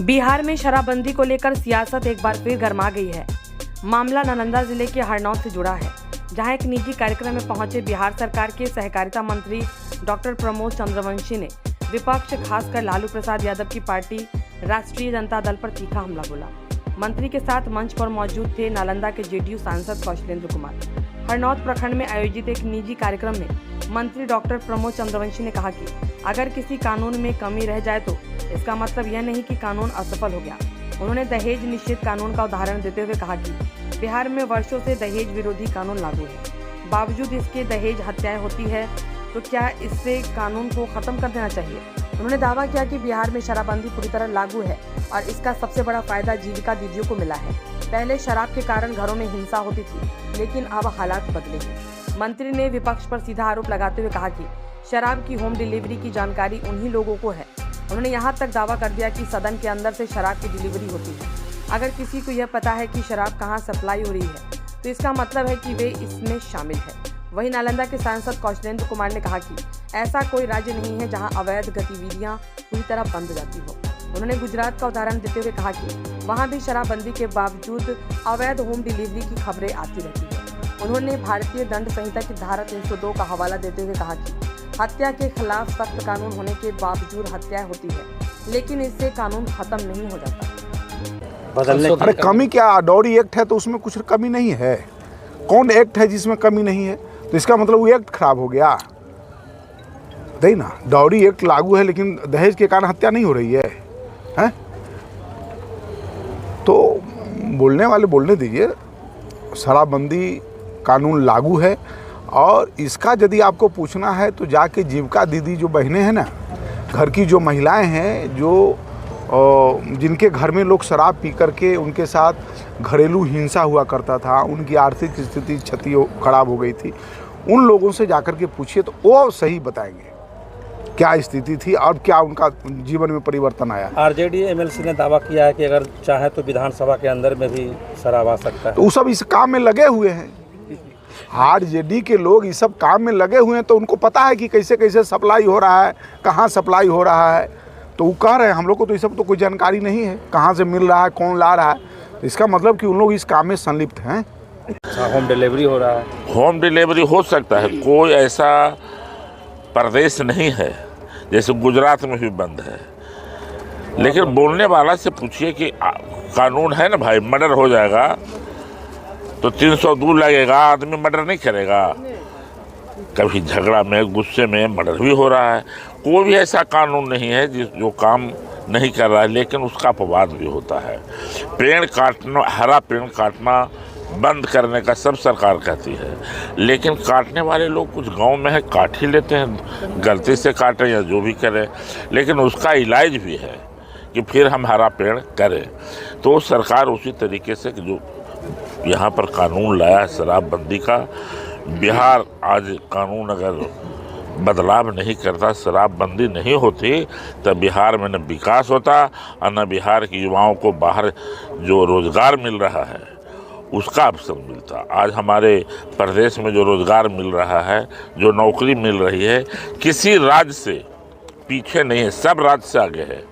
बिहार में शराबबंदी को लेकर सियासत एक बार फिर गर्मा गई है। मामला नालंदा जिले के हरनौत से जुड़ा है, जहां एक निजी कार्यक्रम में पहुंचे बिहार सरकार के सहकारिता मंत्री डॉक्टर प्रमोद चंद्रवंशी ने विपक्ष खासकर लालू प्रसाद यादव की पार्टी राष्ट्रीय जनता दल पर तीखा हमला बोला। मंत्री के साथ मंच पर मौजूद थे नालंदा के जेडीयू सांसद कौशलेंद्र कुमार। हरनौत प्रखंड में आयोजित एक निजी कार्यक्रम में मंत्री डॉक्टर प्रमोद चंद्रवंशी ने कहा कि अगर किसी कानून में कमी रह जाए तो इसका मतलब यह नहीं कि कानून असफल हो गया। उन्होंने दहेज निषेध कानून का उदाहरण देते हुए कहा कि बिहार में वर्षों से दहेज विरोधी कानून लागू है, बावजूद इसके दहेज हत्याएं होती है, तो क्या इससे कानून को खत्म कर देना चाहिए। उन्होंने दावा किया कि बिहार में शराबबंदी पूरी तरह लागू है और इसका सबसे बड़ा फायदा जीविका दीदियों को मिला है। पहले शराब के कारण घरों में हिंसा होती थी, लेकिन अब हालात बदले हैं। मंत्री ने विपक्ष पर सीधा आरोप लगाते हुए कहा कि शराब की होम डिलीवरी की जानकारी उन्हीं लोगों को है। उन्होंने यहां तक दावा कर दिया कि सदन के अंदर से शराब की डिलीवरी होती है। अगर किसी को यह पता है कि शराब कहां सप्लाई हो रही है, तो इसका मतलब है कि वे इसमें शामिल है। वहीं नालंदा के सांसद कौशलेंद्र कुमार ने कहा कि ऐसा कोई राज्य नहीं है जहां अवैध गतिविधियां पूरी तरह बंद हो जाती हो। उन्होंने गुजरात का उदाहरण देते हुए कहा कि वहां भी शराबबंदी के बावजूद अवैध होम डिलीवरी की खबरें आती रहती है। उन्होंने भारतीय दंड संहिता की धारा 302 का हवाला देते हुए कहा कि हत्या के खिलाफ सख्त कानून होने के बावजूद हत्याएं होती है, लेकिन इससे कानून खत्म नहीं हो जाता। अरे कमी क्या, डॉरी एक्ट है तो उसमें कुछ कमी नहीं है। कौन एक्ट है जिसमें कमी नहीं है? तो इसका मतलब वो एक्ट खराब हो गया। नहीं ना, डॉरी एक्ट लागू है लेकिन दहेज के कारण हत्या नहीं हो रही है, हैं? तो बोलने वाले बोलने दीजिए। शराबबंदी कानून लागू है और इसका यदि आपको पूछना है तो जाके जीविका दीदी जो बहनें हैं ना, घर की जो महिलाएं हैं, जो जिनके घर में लोग शराब पी करके उनके साथ घरेलू हिंसा हुआ करता था, उनकी आर्थिक स्थिति खराब हो गई थी, उन लोगों से जाकर के पूछिए तो वो सही बताएंगे क्या स्थिति थी और क्या उनका जीवन में परिवर्तन आया। आरजेडी एमएलसी ने दावा किया है कि अगर चाहे तो विधानसभा के अंदर में भी शराब आ सकता है। तो वो सब इस काम में लगे हुए हैं। आरजेडी के लोग इस सब काम में लगे हुए हैं, तो उनको पता है कि कैसे कैसे सप्लाई हो रहा है, कहाँ सप्लाई हो रहा है। तो वो कह रहे हैं, हम लोग को तो ये सब तो कोई जानकारी नहीं है, कहाँ से मिल रहा है, कौन ला रहा है। तो इसका मतलब कि उन लोग इस काम में संलिप्त हैं। होम डिलीवरी हो रहा है। होम डिलीवरी हो सकता है, कोई ऐसा प्रदेश नहीं है, जैसे गुजरात में भी बंद है। लेकिन बोलने वाला से पूछिए कि कानून है ना भाई, मर्डर हो जाएगा तो 302 लगेगा, आदमी मर्डर नहीं करेगा। कभी झगड़ा में, गुस्से में मर्डर भी हो रहा है। कोई भी ऐसा कानून नहीं है जो काम नहीं कर रहा है, लेकिन उसका अपवाद भी होता है। पेड़ काटना, हरा पेड़ काटना बंद करने का सब सरकार कहती है, लेकिन काटने वाले लोग कुछ गांव में है, काट ही लेते हैं, गलती से काटें या जो भी करें, लेकिन उसका इलाज भी है कि फिर हम हरा पेड़ करें। तो सरकार उसी तरीके से जो यहाँ पर कानून लाया है शराबबंदी का, बिहार आज कानून अगर बदलाव नहीं करता, शराबबंदी नहीं होती, तब बिहार में न विकास होता और न बिहार के युवाओं को बाहर जो रोज़गार मिल रहा है उसका अवसर मिलता। आज हमारे प्रदेश में जो रोज़गार मिल रहा है, जो नौकरी मिल रही है, किसी राज्य से पीछे नहीं है, सब राज्य से आगे है।